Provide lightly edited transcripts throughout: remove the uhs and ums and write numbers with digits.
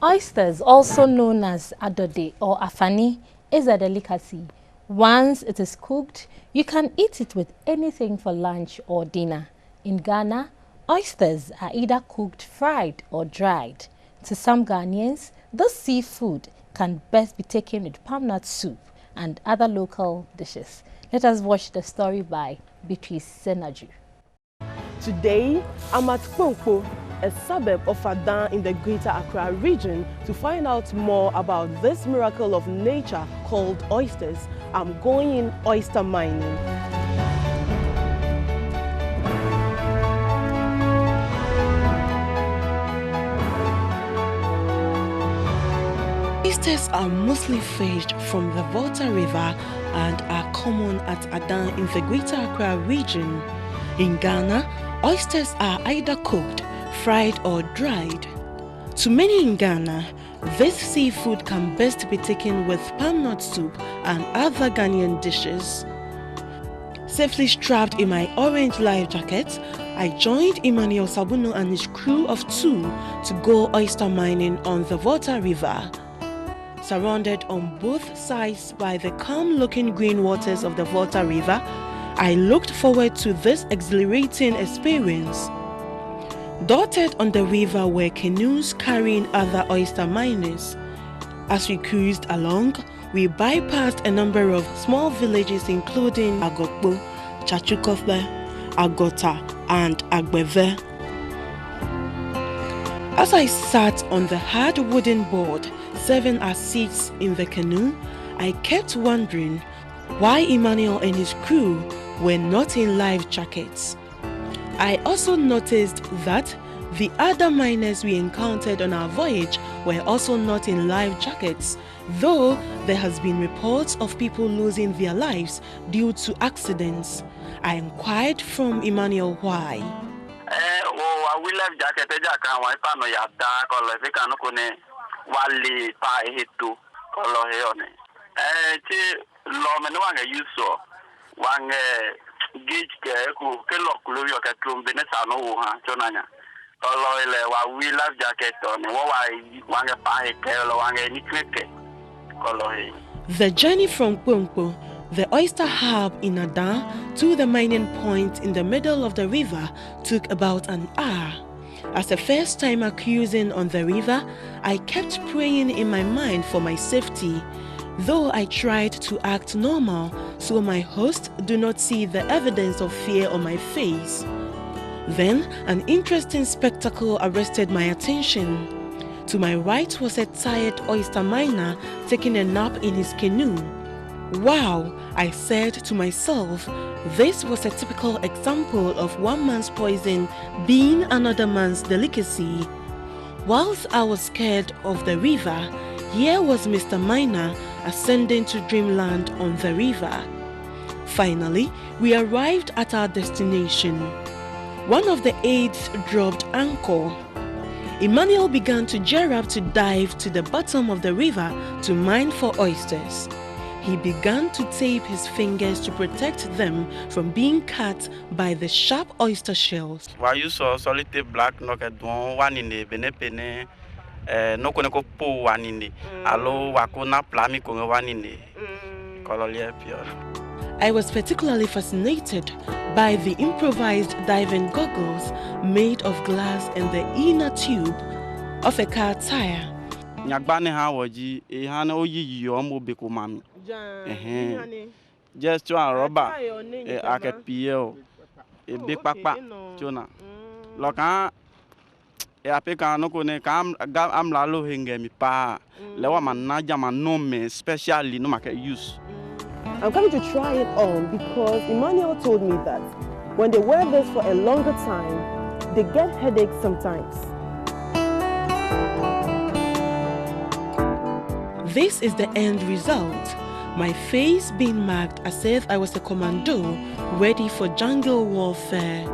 Oysters, also known as adode or afani, is a delicacy. Once it is cooked, you can eat it with anything for lunch or dinner. In Ghana, oysters are either cooked, fried or dried. To some Ghanaians, this seafood can best be taken with palm nut soup and other local dishes. Let us watch the story by Beatrice Senaju. Today, I'm at Kponkpo, a suburb of Adan in the Greater Accra region, to find out more about this miracle of nature called oysters. I'm going in oyster mining. Oysters are mostly fished from the Volta River and are common at Adan in the Greater Accra region. In Ghana, oysters are either cooked, fried or dried. To many in Ghana, this seafood can best be taken with palm nut soup and other Ghanaian dishes. Safely strapped in my orange life jacket, I joined Emmanuel Sabuno and his crew of 2 to go oyster mining on the Volta River. Surrounded on both sides by the calm-looking green waters of the Volta River, I looked forward to this exhilarating experience. Dotted on the river were canoes carrying other oyster miners. As we cruised along, we bypassed a number of small villages including Agokpo, Chachukofe, Agota, and Agbeve. As I sat on the hard wooden board serving as seats in the canoe, I kept wondering why Emmanuel and his crew were not in life jackets. I also noticed that the other miners we encountered on our voyage were also not in life jackets, though there has been reports of people losing their lives due to accidents. I inquired from Emmanuel why. We life jacket The journey from Kponkpo, the oyster hub in Adan, to the mining point in the middle of the river took about an hour. As a first-timer cruising on the river, I kept praying in my mind for my safety, though I tried to act normal so my host do not see the evidence of fear on my face. Then, an interesting spectacle arrested my attention. To my right was a tired oyster miner taking a nap in his canoe. Wow, I said to myself, this was a typical example of one man's poison being another man's delicacy. Whilst I was scared of the river, here was Mr. Miner ascending to dreamland on the river. Finally, we arrived at our destination. One of the aides dropped anchor. Emmanuel began to gear up to dive to the bottom of the river to mine for oysters. He began to tape his fingers to protect them from being cut by the sharp oyster shells. Why you saw solid black knocked one in the benepene, no coneko po one in the alo wakuna plami kongo one in the color pure. I was particularly fascinated by the improvised diving goggles made of glass and the inner tube of a car tire. Nyagbane hawaji ehana oyi yomo beko mami. Just to a rubber, a capio, a big papa, Jonah. Loka, a pecano cone cam, am lalo hingemi pa, Lewaman Najaman no me, specially no market use. I'm coming to try it on because Emmanuel told me that when they wear this for a longer time, they get headaches sometimes. This is the end result. My face being marked as if I was a commando ready for jungle warfare.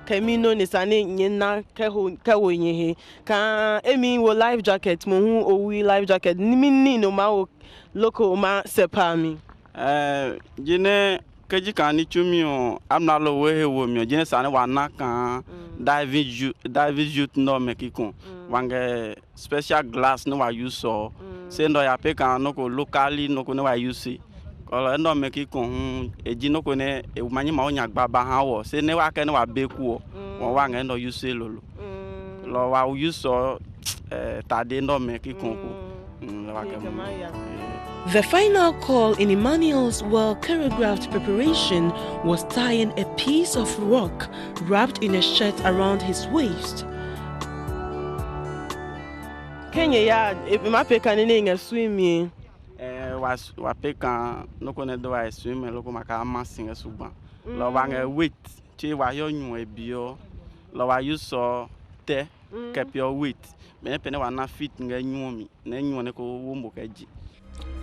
Camino nisane nyena kawo nyehe ka emi wo life jacket mo hu owi life jacket ni no ma wo local ma sepami Jine keji kan ni chumi o amna lo we he wo mi o jene sane wa na kan diving youth no mekiko wange special glass no wa use so se ndo ya pe kan no ko locally no ko no wa use ko ndo mekiko eji no ko ne e manyi ma onya gba ba han wo se ne wa ke ne wa be ku o won wa nge ndo use lolo lo wa use so tade ndo mekiko ko wa ke mo. The final call in Emmanuel's well-choreographed preparation was tying a piece of rock wrapped in a shirt around his waist. Kenya ya mapeka nene nga swim wa peka no ko ne do wa swim lo ko maka amasin suban lo wa nge weight che wa yo nyu ebio lo wa use so te keep your weight me pe ne wa na fit nga nyu mi na nyu ne ko wo mbo kaji.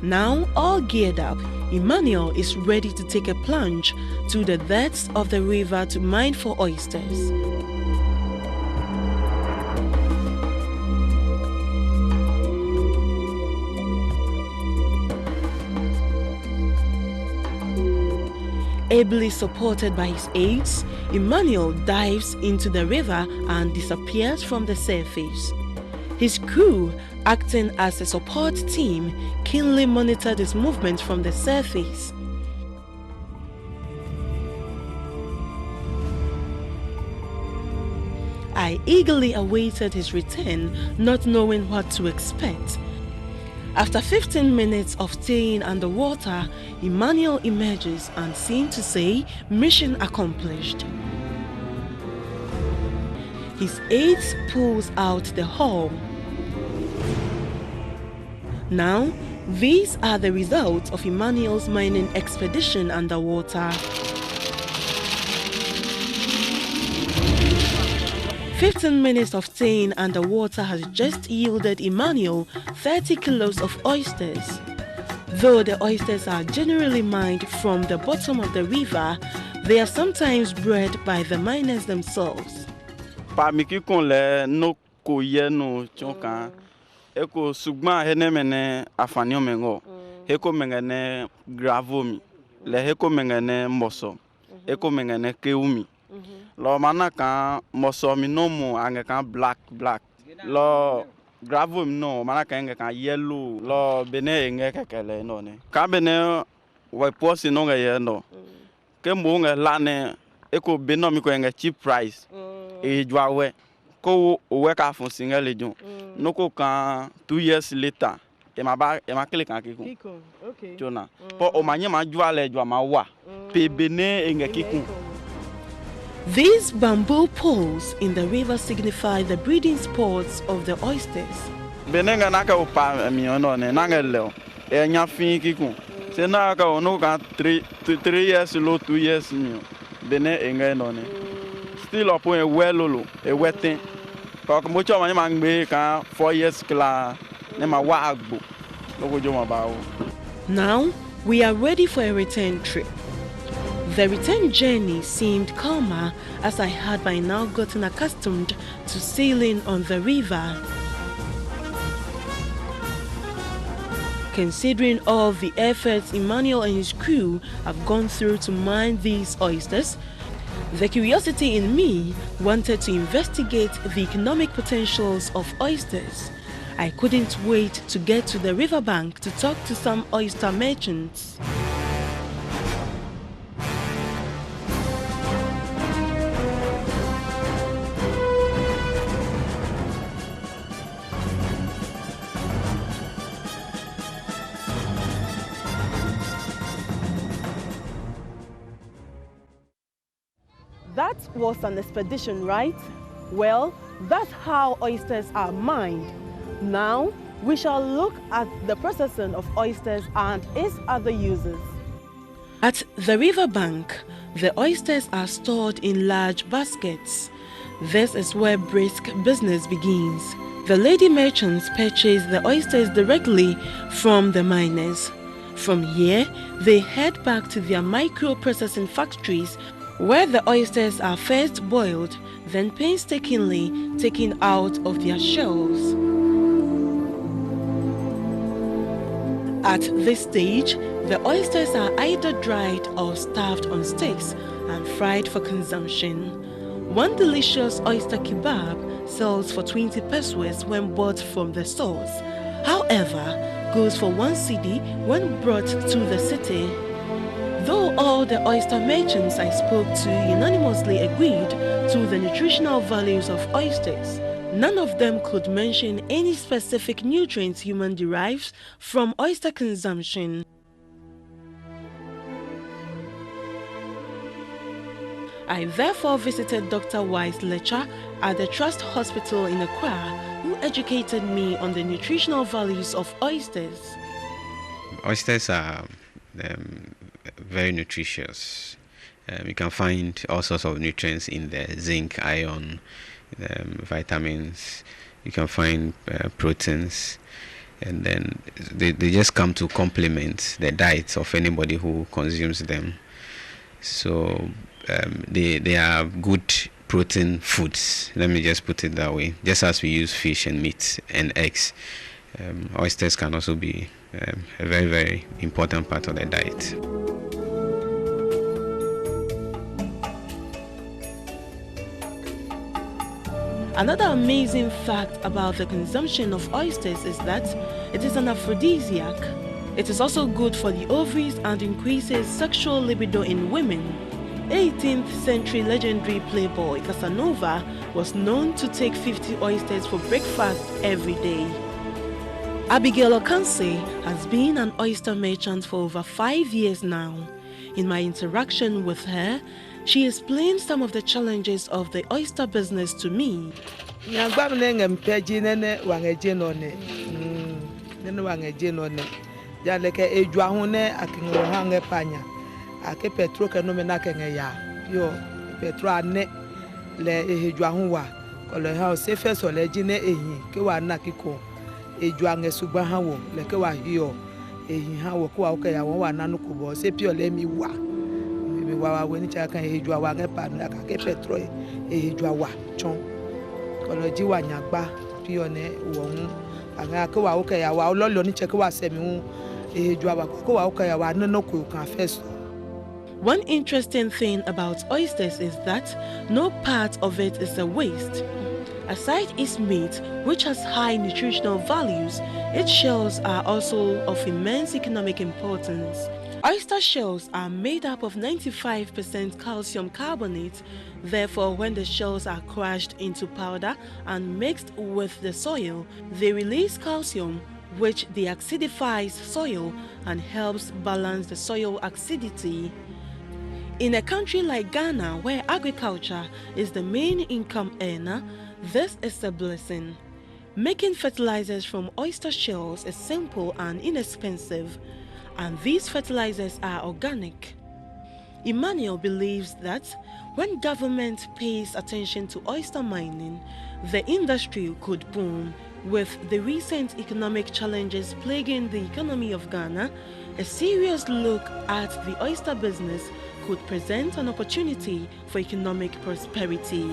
Now, all geared up, Emmanuel is ready to take a plunge to the depths of the river to mine for oysters. Ably supported by his aides, Emmanuel dives into the river and disappears from the surface. His crew, acting as a support team, keenly monitored his movement from the surface. I eagerly awaited his return, not knowing what to expect. After 15 minutes of staying underwater, Emmanuel emerges and seemed to say, "Mission accomplished." His aides pulls out the hull. Now, these are the results of Emmanuel's mining expedition underwater. 15 minutes of staying underwater has just yielded Emmanuel 30 kilos of oysters. Though the oysters are generally mined from the bottom of the river, they are sometimes bred by the miners themselves. Parmi qu'on le no koye no chonkan eko sugma hene mene afanio mengo heko mengene gravomi le heko mengene moso eko mengene keumi lo manaka moso mi no mo ange kan black lo gravomi no manaka ange kan yellow lo bene enge kekele no ne ka bene we posi no nge no ke mo nge lane eko beno mi ko nge cheap price e jwawe ko we ka fun single lejon no ko kan 2 years later e ma click kan kiko okay jona po o manye ma jwa le jwa ma wa pe bene nge kiko. These bamboo poles in the river signify the breeding spots of the oysters. Bene nga naka o pa mi ono ne na ngelo e nya fin kiko se na ka ono kan 3 years lo 2 years mi bene nge no ne still up e welolo e wetin ko mo cho ma ngbe kan 4 years kla ne ma wa agbo loko jo ma ba o. Now we are ready for a return trip. The return journey seemed calmer as I had by now gotten accustomed to sailing on the river. Considering all the efforts Emmanuel and his crew have gone through to mine these oysters, the curiosity in me wanted to investigate the economic potentials of oysters. I couldn't wait to get to the riverbank to talk to some oyster merchants. That was an expedition, right? Well, that's how oysters are mined. Now, we shall look at the processing of oysters and its other uses. At the riverbank, the oysters are stored in large baskets. This is where brisk business begins. The lady merchants purchase the oysters directly from the miners. From here, they head back to their micro-processing factories where the oysters are first boiled, then painstakingly taken out of their shells. At this stage, The oysters are either dried or stuffed on sticks and fried for consumption. One delicious oyster kebab sells for 20 pesos when bought from the stores. However, goes for 1 cedi when brought to the city. Though all the oyster merchants I spoke to unanimously agreed to the nutritional values of oysters, none of them could mention any specific nutrients human derives from oyster consumption. I therefore visited Dr. Wise Lecha at the Trust Hospital in Accra, who educated me on the nutritional values of oysters. Oysters are very nutritious. You can find all sorts of nutrients in there: zinc, iron, vitamins. You can find proteins, and then they just come to complement the diet of anybody who consumes them. So they are good protein foods. Let me just put it that way. Just as we use fish and meat and eggs, oysters can also be a very, very important part of the diet. Another amazing fact about the consumption of oysters is that it is an aphrodisiac. It is also good for the ovaries and increases sexual libido in women. 18th century legendary playboy Casanova was known to take 50 oysters for breakfast every day. Abigail Okanse has been an oyster merchant for over 5 years now. In my interaction with her, she explained some of the challenges of the oyster business to me. Ake petro kenomena kenya yo petro ane le ejuahun wa kolo ha o se fe so le jine ehin ke wa na kiko ejuan esugba ha wo le ke wa hiyo ehin ha wo ko wa ke ya won wa nanu ko bo se pio le mi wa we ni cha kan ejua wa nge pa na ka ke petro ejua wa chon kolo ji wa nyagba pio ne wo hu anga ke wa o ke ya wa lo ni che ke wa se mi hu ejua wa ko wa o ke ya wa nanu ko kan first. One interesting thing about oysters is that no part of it is a waste. Aside its meat, which has high nutritional values, its shells are also of immense economic importance. Oyster shells are made up of 95% calcium carbonate. Therefore, when the shells are crushed into powder and mixed with the soil, they release calcium, which deacidifies soil and helps balance the soil acidity. In a country like Ghana, where agriculture is the main income earner, this is a blessing. Making fertilizers from oyster shells is simple and inexpensive, and these fertilizers are organic. Emmanuel believes that when government pays attention to oyster mining, the industry could boom. With the recent economic challenges plaguing the economy of Ghana, a serious look at the oyster business could present an opportunity for economic prosperity.